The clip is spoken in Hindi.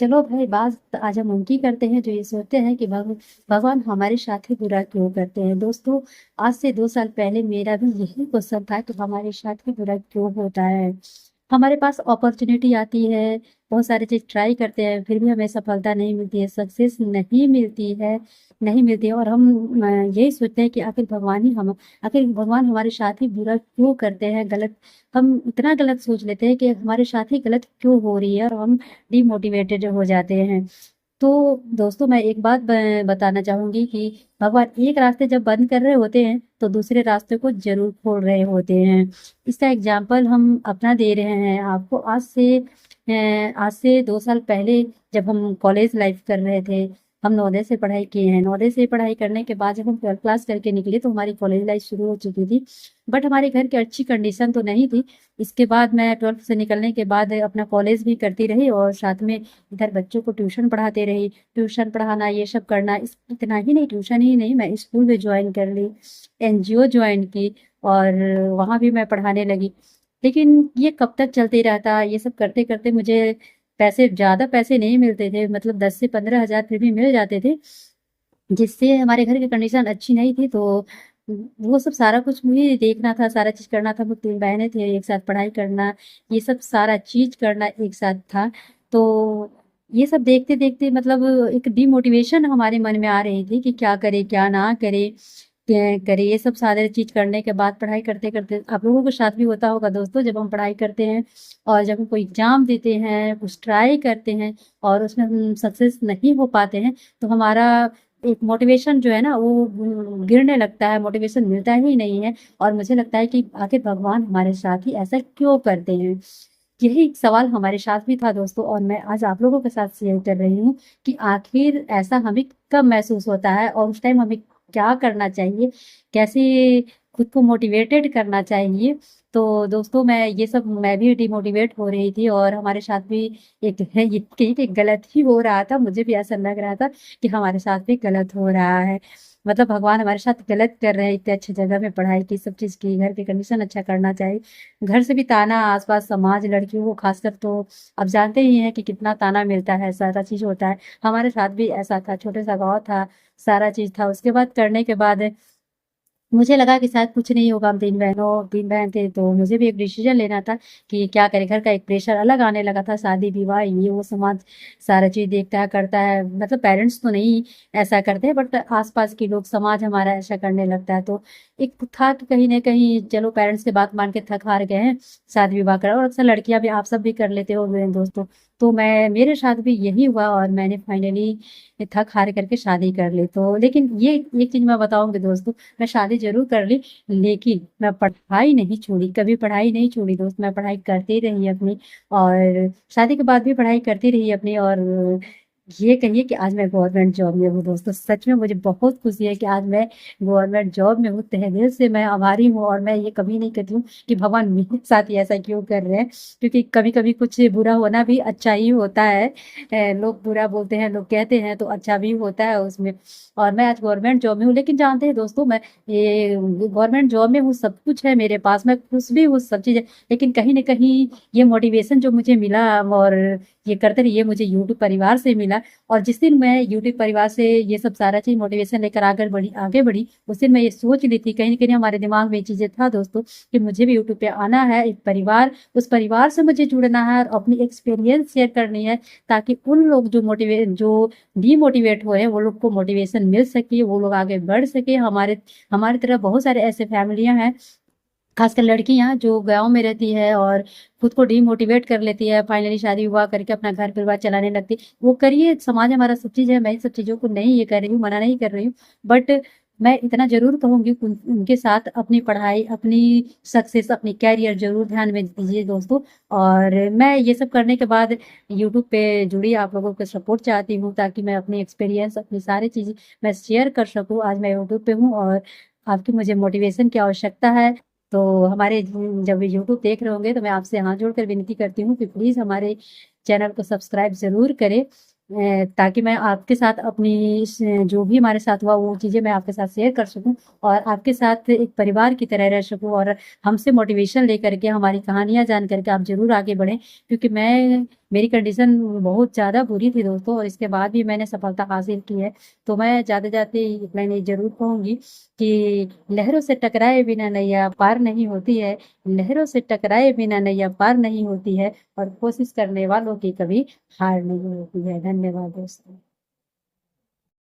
चलो भाई, बात आज हम उनकी करते हैं जो ये सोचते हैं कि भगवान हमारे साथ ही बुरा क्यों करते हैं। दोस्तों, आज से 2 साल पहले मेरा भी यही क्वेश्चन था कि हमारे साथ ही बुरा क्यों होता है। हमारे पास अपॉर्चुनिटी आती है, बहुत सारी चीज ट्राई करते हैं, फिर भी हमें सफलता नहीं मिलती है, सक्सेस नहीं मिलती है। और हम यही सोचते हैं कि आखिर भगवान हमारे साथ ही बुरा क्यों करते हैं, गलत। हम इतना गलत सोच लेते हैं कि हमारे साथ ही गलत क्यों हो रही है, और हम डिमोटिवेटेड हो जाते हैं। तो दोस्तों, मैं एक बात बताना चाहूंगी कि भगवान एक रास्ते जब बंद कर रहे होते हैं तो दूसरे रास्ते को जरूर खोल रहे होते हैं। इसका एग्जाम्पल हम अपना दे रहे हैं आपको। आज से 2 साल पहले जब हम कॉलेज लाइफ कर रहे थे, हम नवोदय से पढ़ाई किए हैं। नवोदय से पढ़ाई करने के बाद जब हम 12th क्लास करके निकले तो हमारी कॉलेज लाइफ शुरू हो चुकी थी। बट हमारे घर की अच्छी कंडीशन तो नहीं थी। इसके बाद मैं 12th से निकलने के बाद अपना कॉलेज भी करती रही और साथ में इधर बच्चों को ट्यूशन पढ़ाते रही। ट्यूशन पढ़ाना, ये सब करना, इतना ही नहीं, ट्यूशन ही नहीं, मैं स्कूल भी ज्वाइन कर ली, एनजीओ ज्वाइन की, और वहाँ भी मैं पढ़ाने लगी। लेकिन ये कब तक चलते रहता, ये सब करते करते मुझे ज़्यादा पैसे नहीं मिलते थे, मतलब 10 से 15 हज़ार फिर भी मिल जाते थे, जिससे हमारे घर की कंडीशन अच्छी नहीं थी। तो वो सब सारा कुछ मुझे देखना था, सारा चीज़ करना था। वो 3 बहनें थे, एक साथ पढ़ाई करना, ये सब सारा चीज़ करना एक साथ था। तो ये सब देखते-देखते मतलब एक डिमोटिवेशन हमारे मन में आ रही थी कि क्या करें, क्या ना करें, क्या करें। ये सब सारे चीज़ करने के बाद पढ़ाई करते-करते आप लोगों के साथ भी होता होगा दोस्तों, जब हम पढ़ाई करते हैं और जब हम कोई एग्ज़ाम देते हैं, कुछ ट्राई करते हैं और उसमें हम सक्सेस नहीं हो पाते हैं, तो हमारा एक मोटिवेशन जो है ना वो गिरने लगता है, मोटिवेशन मिलता ही नहीं है। और मुझे लगता है कि आखिर भगवान हमारे साथ ही ऐसा क्यों करते हैं? यही एक सवाल हमारे साथ भी था दोस्तों, और मैं आज आप लोगों के साथ शेयर कर रही हूँ कि आखिर ऐसा हमें कब महसूस होता है और उस टाइम हमें क्या करना चाहिए, कैसे खुद को मोटिवेटेड करना चाहिए। तो दोस्तों, मैं भी डिमोटिवेट हो रही थी और हमारे साथ भी एक है ये कहीं कि गलत ही हो रहा था। मुझे भी ऐसा लग रहा था कि हमारे साथ भी गलत हो रहा है, मतलब भगवान हमारे साथ गलत कर रहे हैं। इतने अच्छी जगह में पढ़ाई की, सब चीज़ की, घर की कंडीशन अच्छा करना चाहिए, घर से भी ताना, आसपास समाज, लड़कियों को खासकर तो अब जानते ही हैं कि कितना ताना मिलता है, सारा चीज़ होता है। हमारे साथ भी ऐसा था, छोटे सा गाँव था, सारा चीज़ था। उसके बाद करने के बाद मुझे लगा कि शायद कुछ नहीं होगा, हम 3 बहन थे, तो मुझे भी एक डिसीजन लेना था कि क्या करें। घर का एक प्रेशर अलग आने लगा था, शादी विवाह ये वो, समाज सारा चीज़ देखता है, करता है। मतलब पेरेंट्स तो नहीं ऐसा करते, बट आसपास के लोग, समाज हमारा ऐसा करने लगता है। तो एक था कि कहीं न कहीं चलो पेरेंट्स की बात मान के थक हार गए हैं, शादी विवाह करा। और अक्सर लड़कियाँ भी, आप सब भी कर लेते हो मेरे दोस्तों। तो मेरे साथ भी यही हुआ और मैंने फाइनली थक हार करके शादी कर ली। तो लेकिन ये एक चीज़ मैं बताऊँगी दोस्तों, मैं शादी ज़रूर कर ली, लेकिन मैं पढ़ाई नहीं छोड़ी, कभी पढ़ाई नहीं छोड़ी दोस्त। मैं पढ़ाई करती रही अपनी, और शादी के बाद भी पढ़ाई करती रही अपनी। और ये कहिए कि आज मैं गवर्नमेंट जॉब में हूँ दोस्तों। सच में मुझे बहुत खुशी है कि आज मैं गवर्नमेंट जॉब में हूँ। तहे दिल से मैं आभारी हूँ, और मैं ये कभी नहीं कहती हूँ कि भगवान मेरे साथ ही ऐसा क्यों कर रहे हैं, क्योंकि कभी-कभी कुछ बुरा होना भी अच्छा ही होता है। लोग बुरा बोलते हैं, लोग कहते हैं, तो अच्छा भी होता है उसमें। और मैं आज गवर्नमेंट जॉब में हूँ, लेकिन जानते हैं दोस्तों, मैं ये गवर्नमेंट जॉब में हूँ, सब कुछ है मेरे पास, मैं खुश भी हूँ, सब चीज़ है। लेकिन कहीं न कहीं ये मोटिवेशन जो मुझे मिला, और ये करते रहिए, मुझे यूट्यूब परिवार से मिला। और जिस दिन मैं यूट्यूब परिवार से ये सब सारा चीज़ मोटिवेशन लेकर आगे बढ़ी, उस दिन मैं ये सोच ली थी, कहीं न कहीं हमारे दिमाग में ये चीज़ें था दोस्तों, कि मुझे भी यूट्यूब पे आना है, एक परिवार, उस परिवार से मुझे जुड़ना है और अपनी एक्सपीरियंस शेयर करनी है, ताकि उन लोग जो डीमोटिवेट हुए हैं, वो लोग को मोटिवेशन मिल सके, वो लोग आगे बढ़ सके। हमारी तरह बहुत सारे ऐसे फैमिलियाँ हैं, खासकर लड़कियाँ जो गाँव में रहती है और खुद को डीमोटिवेट कर लेती है, फाइनली शादी विवाह करके अपना घर परिवार चलाने लगती है। वो करिए, समाज हमारा सब चीज़ है, मैं इन सब चीज़ों को नहीं ये कर रही हूँ, मना नहीं कर रही हूँ। बट मैं इतना ज़रूर कहूँगी कि उनके साथ अपनी पढ़ाई, अपनी सक्सेस, अपनी करियर ज़रूर ध्यान में दीजिए दोस्तों। और मैं ये सब करने के बाद यूट्यूब पे जुड़ी, आप लोगों का सपोर्ट चाहती हूँ, ताकि मैं अपनी एक्सपीरियंस, अपनी सारी चीज़ें मैं शेयर कर सकूँ। आज मैं यूट्यूब पे हूँ और आपकी मुझे मोटिवेशन की आवश्यकता है। तो जब यूट्यूब देख रहे होंगे, तो मैं आपसे हाथ जोड़कर विनती करती हूँ कि प्लीज़ हमारे चैनल को सब्सक्राइब ज़रूर करें, ताकि मैं आपके साथ अपनी जो भी हमारे साथ हुआ वो चीज़ें मैं आपके साथ शेयर कर सकूँ, और आपके साथ एक परिवार की तरह रह सकूँ, और हमसे मोटिवेशन लेकर के, हमारी कहानियाँ जान करके आप ज़रूर आगे बढ़ें। क्योंकि मैं मेरी कंडीशन बहुत ज़्यादा बुरी थी दोस्तों, और इसके बाद भी मैंने सफलता हासिल की है। तो मैं जाते-जाते मैंने ज़रूर कहूँगी कि लहरों से टकराए बिना नैया पार नहीं होती है, लहरों से टकराए बिना नैया पार नहीं होती है, और कोशिश करने वालों की कभी हार नहीं होती है। धन्यवाद दोस्तों।